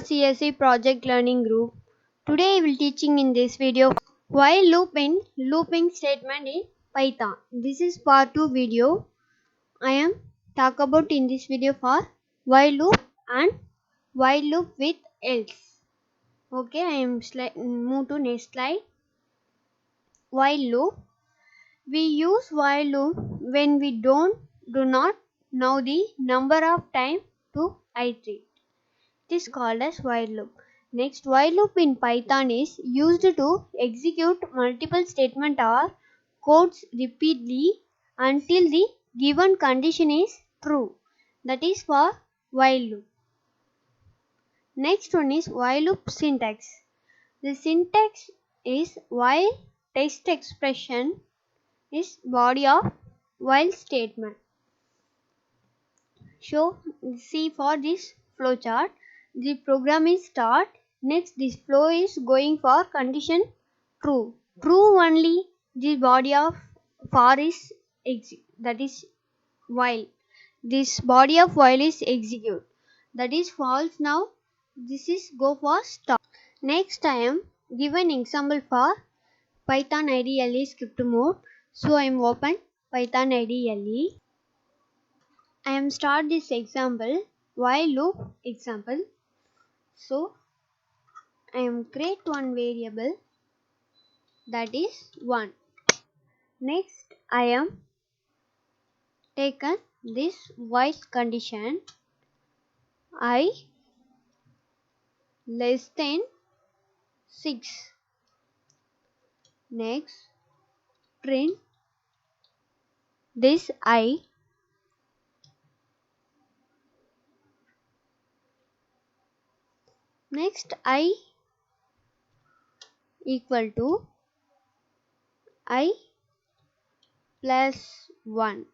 CSE project learning group. Today I will teaching in this video while loop in looping statement in Python. This is part 2 video. I am talk about in this video for while loop and while loop with else. Okay, I am move to next slide. While loop. We use while loop when we do not know the number of time to iterate. It is called as while loop. Next, while loop in Python is used to execute multiple statements or codes repeatedly until the given condition is true. That is for while loop. Next one is while loop syntax. The syntax is while text expression is body of while statement. So, see for this flowchart. The program is start. Next, this flow is going for condition true. True only the body of for is that is while. This body of while is execute. That is false now. This is go for stop. Next, I am given example for Python IDLE script mode. So I am open Python IDLE. I am start this example while loop example. So I am create one variable that is 1. Next I am taken this while condition I less than 6. Next print this I next I equal to I plus 1.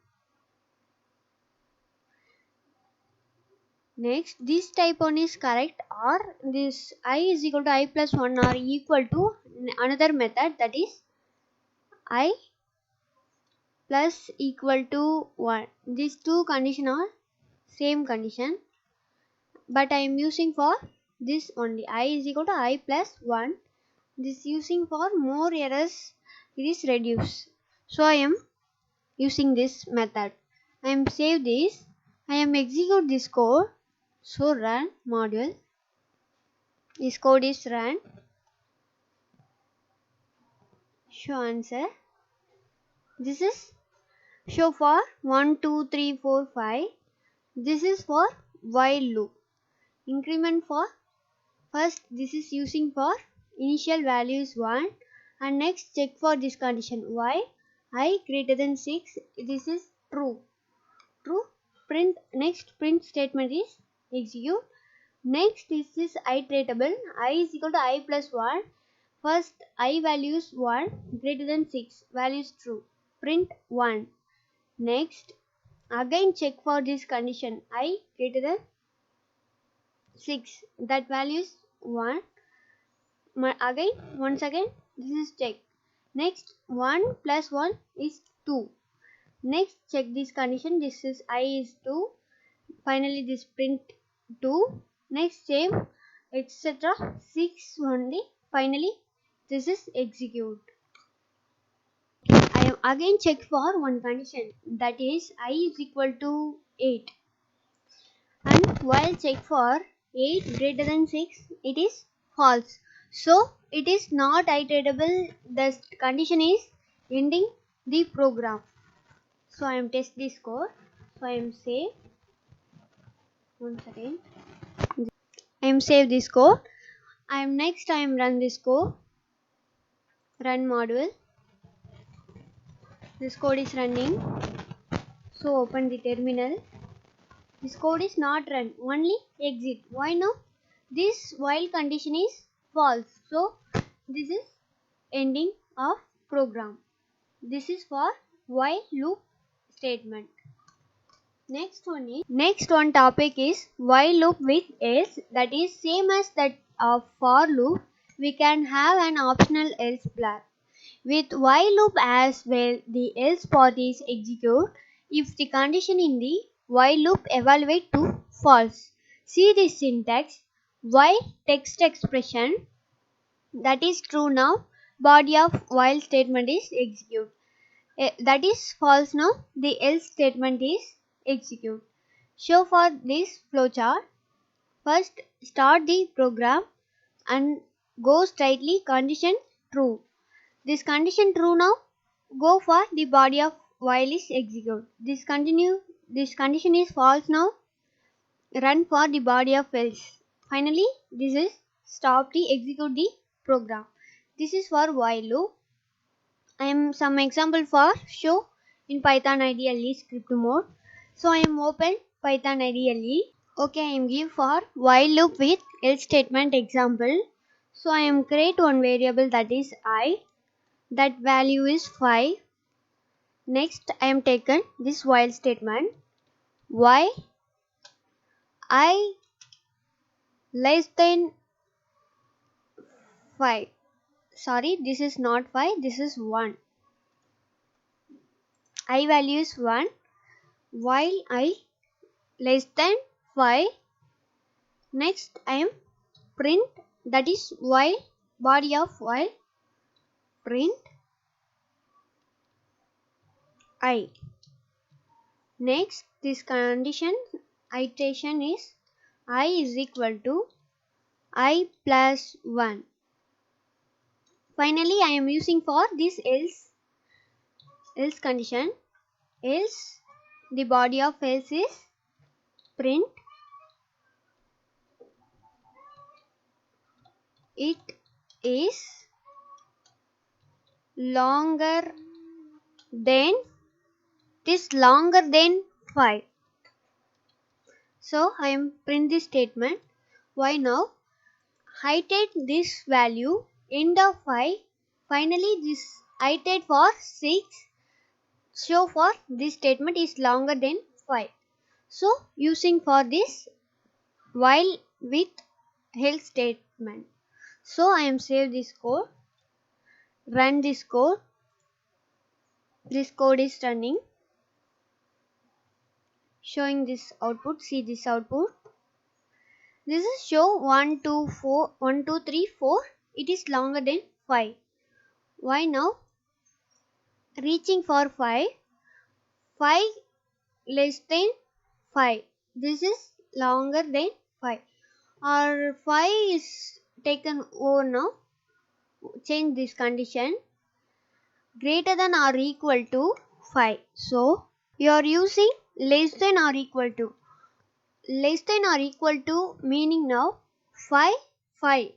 Next this type one is correct or this I is equal to I plus 1 are equal to another method that is I plus equal to 1. These two condition are same condition, but I am using for this only. I is equal to I plus 1. This using for more errors it is reduced. So I am using this method. I am save this. I am execute this code. So run module. This code is run. Show answer. This is show for 1, 2, 3, 4, 5. This is for while loop. Increment for first this is using for initial value is 1 and next check for this condition y I greater than 6. This is true. True. Print next print statement is execute. Next this is iteratable. I is equal to I plus 1. First I value is 1 greater than 6. Value is true. Print 1. Next again check for this condition I greater than 6. That value is 1. Again once again this is check. Next 1 plus 1 is 2. Next check this condition. This is I is 2. Finally this print 2. Next same etc. 6 only. Finally this is execute. I am again check for one condition that is I is equal to 8. And while check for 8 greater than 6 it is false. So it is not iteratable. The condition is ending the program. So I am test this code. So I am save. Once again I am save this code. I am run this code. Run module. This code is running. So open the terminal. This code is not run. Only exit. Why no? This while condition is false. So this is ending of program. This is for while loop statement. Next one topic is while loop with else. That is same as that of for loop. We can have an optional else block. With while loop as well, the else part is execute if the condition in the while loop evaluate to false. See this syntax. while text expression, that is true now, body of while statement is execute. That is false now, the else statement is execute. So for this flowchart, first start the program and go straightly condition true. This condition true now, go for the body of while is execute. This condition is false now, run for the body of else. Finally, this is stop the execute the program. This is for while loop. I am some example for show in Python IDLE script mode. So I am open Python IDLE. Okay, I am give for while loop with else statement example. So I am create one variable that is I. That value is 5. Next I am taken this while statement. Why I less than 5. Sorry, this is not 5, this is 1. I value is 1 while I less than 5. Next I am print, that is while body of while print I. Next this condition iteration is I is equal to I plus 1. Finally I am using for this else condition, else the body of else is print it is longer than, longer than 5. So I am print this statement. Why now? Iterate this value end of 5. Finally this iterate for 6. Show for this statement is longer than 5. So using for this while with else statement. So I am save this code, run this code. This code is running, showing this output. See this output. This is show 1 2 4 1 2 3 4. It is longer than 5. Why now? Reaching for 5. 5 less than 5. This is longer than 5. Or 5 is taken over now. Change this condition. Greater than or equal to 5. So you are using less than or equal to. Less than or equal to meaning now 5 5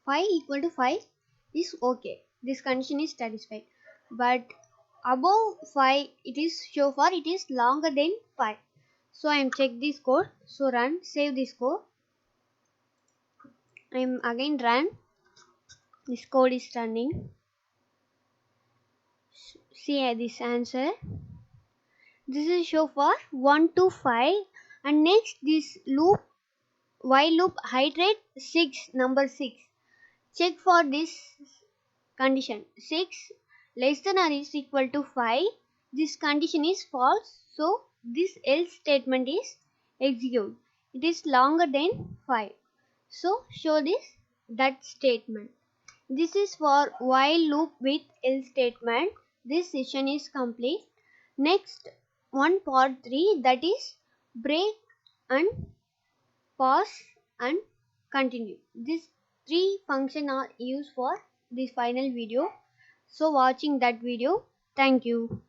5 equal to 5 is okay, this condition is satisfied. But above 5 it is show for it is longer than 5. So I am check this code. So run, save this code. I am again run. This code is running. See this answer. This is show for 1 to 5. And next this loop, while loop iterate 6, number 6. Check for this condition. 6 less than or is equal to 5. This condition is false. So this else statement is execute. It is longer than 5. So show this that statement. This is for while loop with else statement. This session is complete. Next one part 3, that is break and pause and continue. These 3 functions are used for this final video. So watching that video. Thank you.